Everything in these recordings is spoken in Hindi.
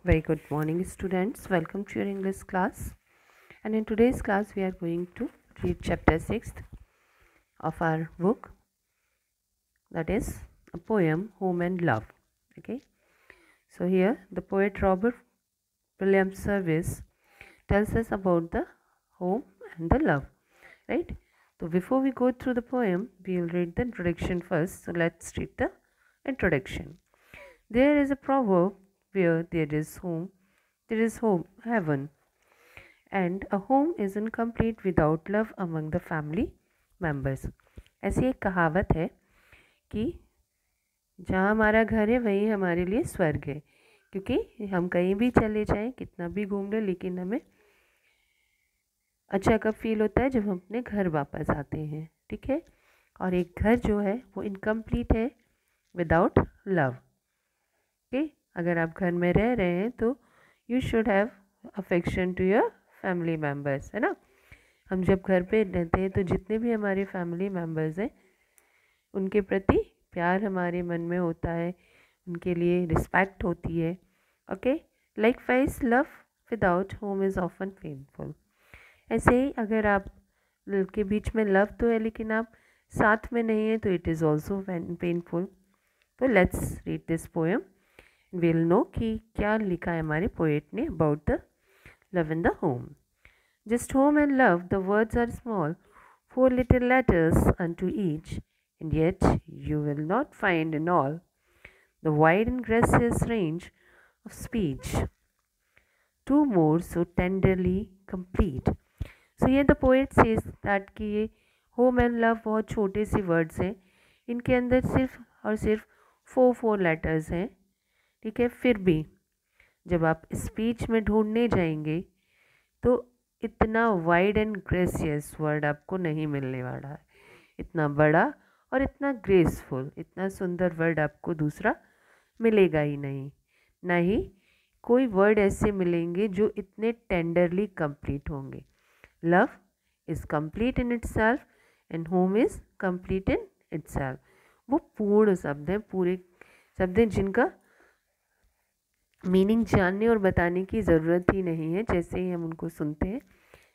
Very good morning, students. Welcome to your English class. And in today's class, we are going to read chapter 6 of our book, that is a poem, Home and Love. Okay. So here, the poet Robert Williams Service tells us about the home and the love. Right. So before we go through the poem, we will read the introduction first. So let's read the introduction. There is a proverb, where there is home, heaven. And a home is incomplete without love among the family members. ऐसी एक कहावत है कि जहाँ हमारा घर है वहीं हमारे लिए स्वर्ग है, क्योंकि हम कहीं भी चले जाएं, कितना भी घूम लें, लेकिन हमें अच्छा कब फील होता है जब हम अपने घर वापस आते हैं. ठीक है. और एक घर जो है वो इनकम्प्लीट है विदाउट लव. ओके. अगर आप घर में रह रहे हैं तो you should have affection to your family members, है ना. हम जब घर पे रहते हैं तो जितने भी हमारे फैमिली मेम्बर्स हैं उनके प्रति प्यार हमारे मन में होता है, उनके लिए रिस्पेक्ट होती है. Okay. Like wise love without home is often painful. ऐसे ही अगर आप के बीच में लव तो है लेकिन आप साथ में नहीं है तो इट इज़ ऑल्सो पेनफुल. तो let's read this poem. Will know कि क्या लिखा है हमारे पोएट ने about the love in the home. Just home and love, the words are small, 4 little letters unto each, and yet you will not find in all the wide and gracious range of speech two more so tenderly complete. So here the poet says that कि ये home and love बहुत छोटे से words हैं, इनके अंदर सिर्फ और सिर्फ 4 letters हैं. ठीक है. फिर भी जब आप स्पीच में ढूंढने जाएंगे तो इतना वाइड एंड ग्रेसियस वर्ड आपको नहीं मिलने वाला है. इतना बड़ा और इतना ग्रेसफुल, इतना सुंदर वर्ड आपको दूसरा मिलेगा ही नहीं. ना ही कोई वर्ड ऐसे मिलेंगे जो इतने टेंडरली कंप्लीट होंगे. Love is complete in itself and home is complete in itself. वो पूर्ण शब्द हैं, पूरे शब्द हैं जिनका मीनिंग जानने और बताने की ज़रूरत ही नहीं है. जैसे ही हम उनको सुनते हैं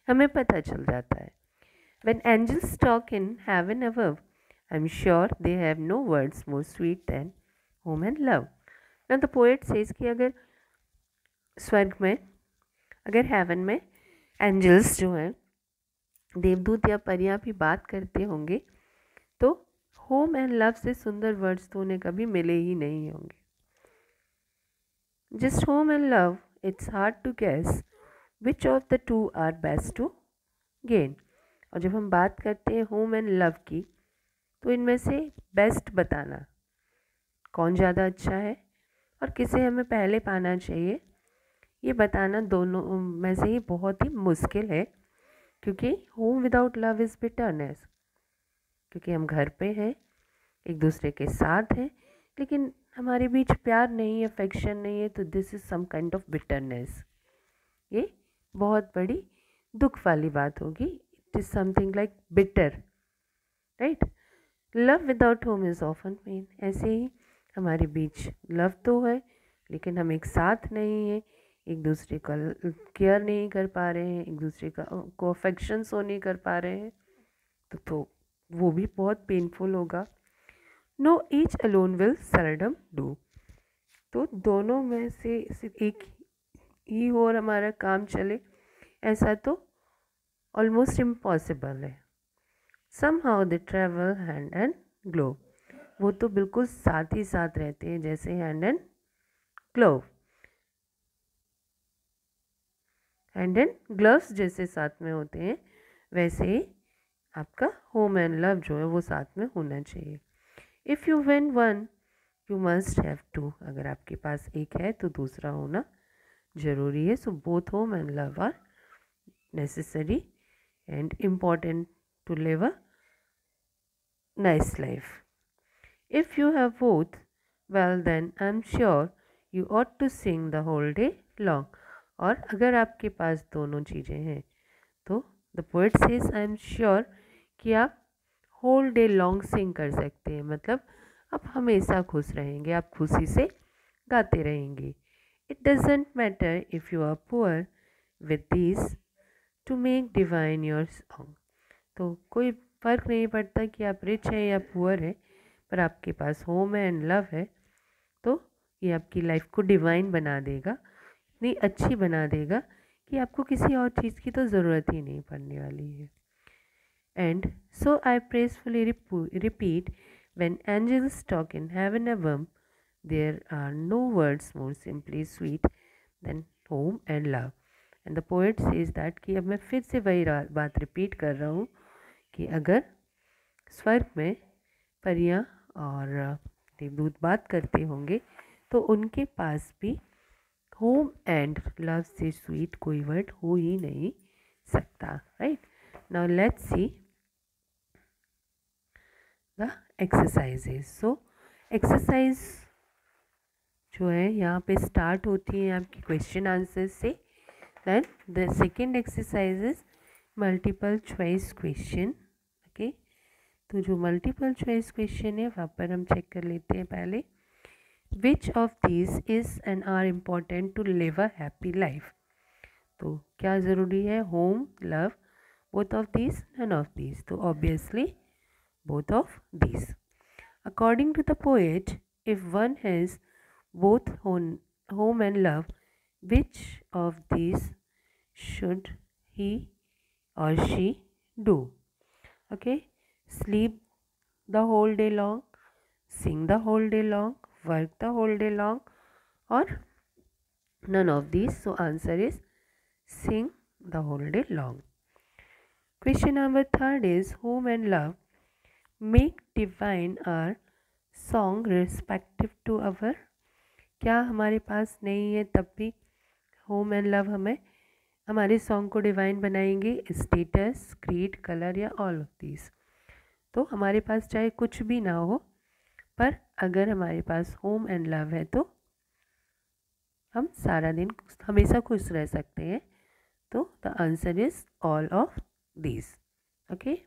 हमें पता चल जाता है. When angels talk in heaven above, I'm sure they have no words more sweet than home and love. Now the poet says कि अगर स्वर्ग में, अगर हेवन में एंजल्स जो हैं, देवदूत या परियां भी बात करते होंगे तो होम एंड लव से सुंदर वर्ड्स तो उन्हें कभी मिले ही नहीं होंगे. Just home and love, it's hard to guess which of the two are best to gain. और जब हम बात करते हैं होम एंड लव की तो इनमें से बेस्ट बताना कौन ज़्यादा अच्छा है और किसे हमें पहले पाना चाहिए, ये बताना दोनों में से ही बहुत ही मुश्किल है. क्योंकि home without love is bitterness. क्योंकि हम घर पे हैं, एक दूसरे के साथ हैं, लेकिन हमारे बीच प्यार नहीं है, अफेक्शन नहीं है, तो this is some kind of bitterness. ये बहुत बड़ी दुख वाली बात होगी. It is something like bitter, right. Love without home is often pain. ऐसे ही हमारे बीच लव तो है लेकिन हम एक साथ नहीं हैं, एक दूसरे का केयर नहीं कर पा रहे हैं, एक दूसरे का को अफेक्शन शो नहीं कर पा रहे हैं, तो वो भी बहुत पेनफुल होगा. Know each alone will seldom do. तो दोनों में से सिर्फ एक ही हो और हमारा काम चले, ऐसा तो ऑलमोस्ट इम्पॉसिबल है. Somehow they travel hand and glove. वो तो बिल्कुल साथ ही साथ रहते हैं, जैसे hand and glove, hand and gloves जैसे साथ में होते हैं, वैसे ही आपका होम एंड लव जो है वो साथ में होना चाहिए. If you win one you must have two. अगर आपके पास एक है तो दूसरा होना ज़रूरी है. So both home and love are necessary and important to live a nice life. If you have both, well then I am sure you ought to sing the whole day long. और अगर आपके पास दोनों चीज़ें हैं तो the poet says I am sure कि आप होल डे लॉन्ग सिंग कर सकते हैं. मतलब आप हमेशा खुश रहेंगे, आप खुशी से गाते रहेंगे. It doesn't matter if you are poor with these to make divine your song. तो कोई फ़र्क नहीं पड़ता कि आप रिच हैं या पुअर हैं, पर आपके पास होम है एंड लव है तो ये आपकी लाइफ को डिवाइन बना देगा, इतनी अच्छी बना देगा कि आपको किसी और चीज़ की तो ज़रूरत ही नहीं पड़ने वाली है. And so I praisefully repeat, when angels talk in heaven above, there are no words more simply sweet than home and love. And the poet says that कि अब मैं फिर से वही बात रिपीट कर रहा हूँ कि अगर स्वर्ग में परियां और देवदूत बात करते होंगे तो उनके पास भी होम एंड लव से स्वीट कोई वर्ड हो ही नहीं सकता. Right now let's see the exercises. So exercise जो है यहाँ पे स्टार्ट होती है आपकी क्वेश्चन आंसर से. Then the second exercise is multiple choice question. Okay, तो जो मल्टीपल चॉइस क्वेश्चन है वहाँ पर हम चेक कर लेते हैं पहले. Which of these is and are important to live a happy life. तो क्या ज़रूरी है, home, love, both of these, none of these. तो obviously both of these. According to the poet, if one has both home and love, which of these should he or she do? Okay, sleep the whole day long, sing the whole day long, work the whole day long, or none of these. So answer is sing the whole day long. Question number 3 is home and love make divine our song respective to our. क्या हमारे पास नहीं है तब भी होम एंड लव हमें हमारे सॉन्ग को डिवाइन बनाएंगे. स्टेटस, क्रीड, कलर या ऑल ऑफ दीज. तो हमारे पास चाहे कुछ भी ना हो पर अगर हमारे पास होम एंड लव है तो हम सारा दिन हमेशा खुश रह सकते हैं. तो the answer is all of these. Okay,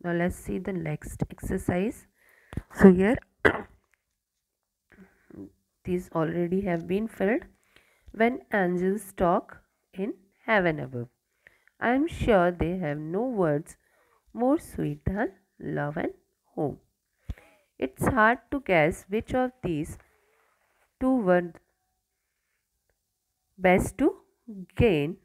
now let's see the next exercise. So here these already have been filled. When angels talk in heaven above, I am sure they have no words more sweet than love and home. It's hard to guess which of these two were best to gain.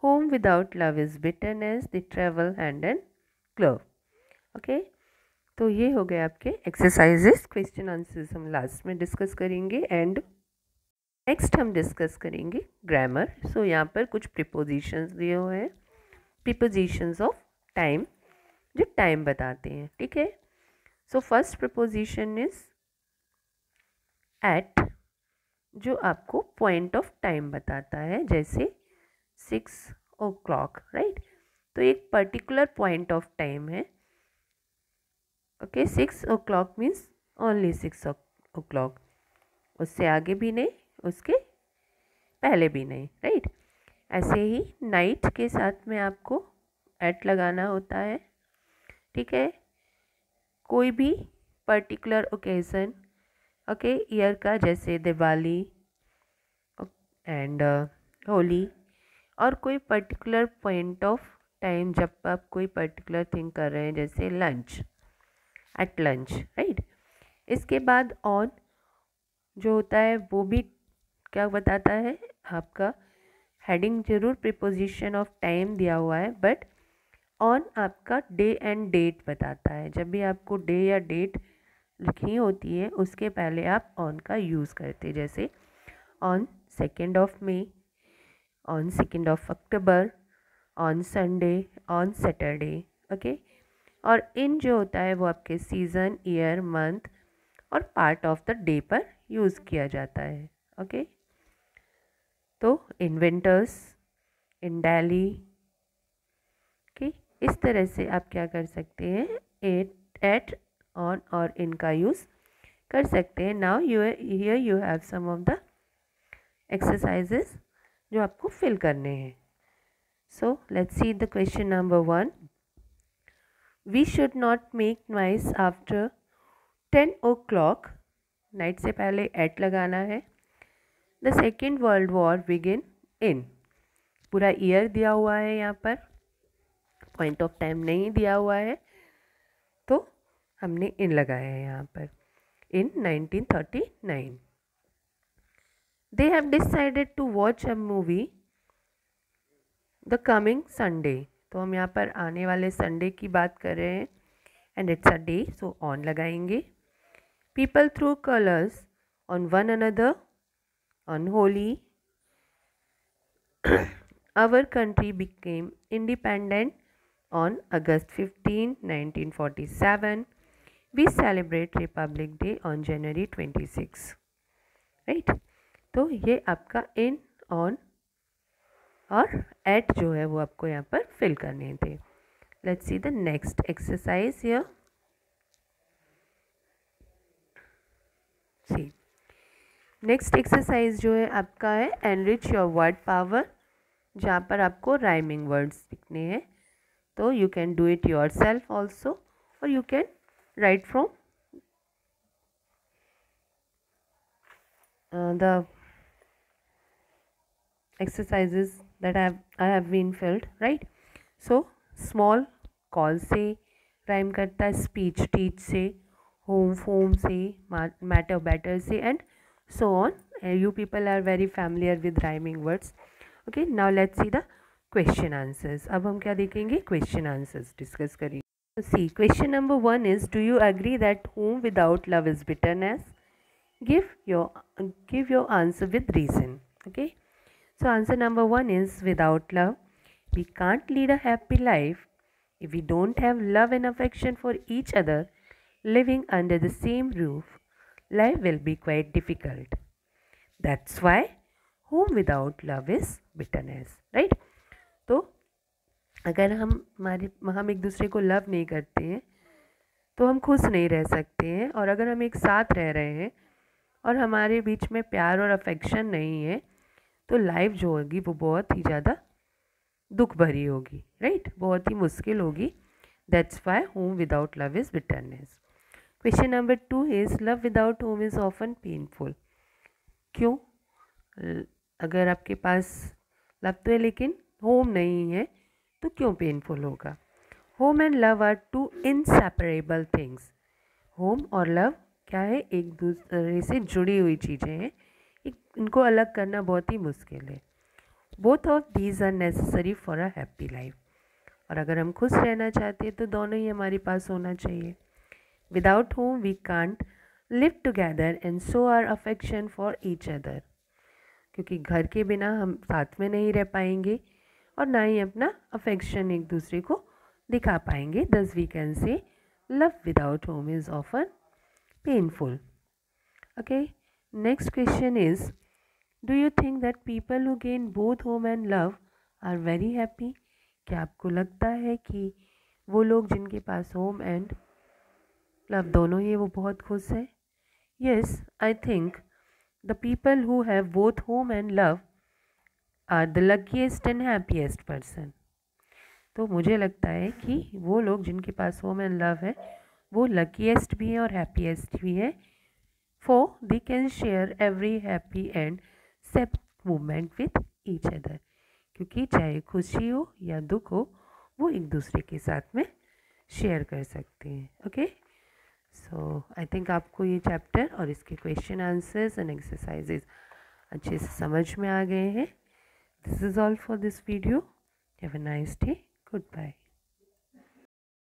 Home without love is bitterness, they travel hand in glove. Okay, तो ये हो गए आपके एक्सरसाइजेस. क्वेश्चन आंसर्स हम लास्ट में डिस्कस करेंगे एंड नेक्स्ट हम डिस्कस करेंगे ग्रामर. सो यहाँ पर कुछ प्रीपोजिशंस दिए हुए हैं, प्रीपोजिशंस ऑफ टाइम जो टाइम बताते हैं. ठीक है, so first preposition is at, जो आपको पॉइंट ऑफ टाइम बताता है. जैसे 6 o'clock, राइट. तो एक पर्टिकुलर पॉइंट ऑफ टाइम है. Okay, 6 o'clock means only 6 o'clock, उससे आगे भी नहीं, उसके पहले भी नहीं, राइट. ऐसे ही नाइट के साथ में आपको एट लगाना होता है. ठीक है, कोई भी पर्टिकुलर ओकेज़न, ओके, ईयर का, जैसे दिवाली एंड होली, और कोई पर्टिकुलर पॉइंट ऑफ टाइम जब आप कोई पर्टिकुलर थिंग कर रहे हैं, जैसे लंच, एट लंच, राइट. इसके बाद ऑन जो होता है वो भी क्या बताता है, आपका हेडिंग जरूर प्रीपोजिशन ऑफ टाइम दिया हुआ है, बट ऑन आपका डे एंड डेट बताता है. जब भी आपको डे या डेट लिखनी होती है उसके पहले आप ऑन का यूज़ करते हैं. जैसे on 2nd of May, on 2nd of October, on Sunday, on Saturday. Okay, और इन जो होता है वो आपके सीज़न, ईयर, मंथ और पार्ट ऑफ द डे पर यूज़ किया जाता है. ओके, तो in winters, in Delhi. Okay, इस तरह से आप क्या कर सकते हैं, एट, ऑन और इन का यूज़ कर सकते हैं. Now here you have some of the exercises जो आपको फिल करने हैं. So let's see the question number 1. We should not make noise after 10 o'clock, night से पहले एट लगाना है। The second world war begin in, पूरा ईयर दिया हुआ है यहाँ पर, पॉइंट ऑफ टाइम नहीं दिया हुआ है, तो हमने इन लगाया है यहाँ पर, in 1939। They have decided to watch a movie the coming Sunday, तो हम यहाँ पर आने वाले संडे की बात कर रहे हैं, and it's a day, so on लगाएंगे। People through colours on one another on Holi. Our country became independent on August 15, 1947. We celebrate Republic Day on January 26. Right? तो ये आपका इन, ऑन और एट जो है वो आपको यहाँ पर फिल करने थे। Let's see the next exercise here. See next exercise जो है आपका है एनरिच योर वर्ड पावर, जहाँ पर आपको राइमिंग वर्ड्स लिखने हैं। तो you can do it yourself also, और you can write from the exercises that I have been filled, right? So small call से rhyme करता है, speech teach से, home form से, matter better से, and so on. You people are very familiar with rhyming words. Okay, now let's see the question answers. अब हम क्या देखेंगे? Question answers discuss करेंगे. So see, question number 1 is, do you agree that home without love is bitterness? Give your answer with reason. Okay. So answer number 1 is, without love, we can't lead a happy life. If we don't have love and affection for each other, living under the same roof, life will be quite difficult. That's why home without love is bitterness, right? तो अगर हम एक दूसरे को लव नहीं करते हैं तो हम खुश नहीं रह सकते हैं, और अगर हम एक साथ रह रहे हैं और हमारे बीच में प्यार और अफेक्शन नहीं है तो लाइफ जो होगी वो बहुत ही ज़्यादा दुख भरी होगी, राइट? बहुत ही मुश्किल होगी। That's why home without love is bitterness. Question number 2 is, love without home is often painful. क्यों? अगर आपके पास लव तो है लेकिन होम नहीं है तो क्यों पेनफुल होगा? Home and love are two inseparable things. Home और लव क्या है? एक दूसरे से जुड़ी हुई चीज़ें हैं, इनको अलग करना बहुत ही मुश्किल है। Both of these are necessary for a happy life. और अगर हम खुश रहना चाहते हैं तो दोनों ही हमारे पास होना चाहिए। Without home we can't live together and show our affection for each other, क्योंकि घर के बिना हम साथ में नहीं रह पाएंगे और ना ही अपना अफेक्शन एक दूसरे को दिखा पाएंगे। Thus we can say love without home is often painful. Okay, next question is, do you think that people who gain both home and love are very happy? क्या आपको लगता है कि वो लोग जिनके पास होम एंड लव दोनों ही वो बहुत खुश हैं? Yes, I think the people who have both home and love are the luckiest and happiest person. तो मुझे लगता है कि वो लोग जिनके पास होम एंड लव है वो luckiest भी हैं और happiest भी हैं, for they can share every happy and sad moment with each other. क्योंकि चाहे खुशी हो या दुख हो वो एक दूसरे के साथ में शेयर कर सकते हैं। ओके, सो आई थिंक आपको ये चैप्टर और इसके क्वेश्चन आंसर्स एंड एक्सरसाइजेज अच्छे से समझ में आ गए हैं। This is all for this video. Have a nice day. Good bye.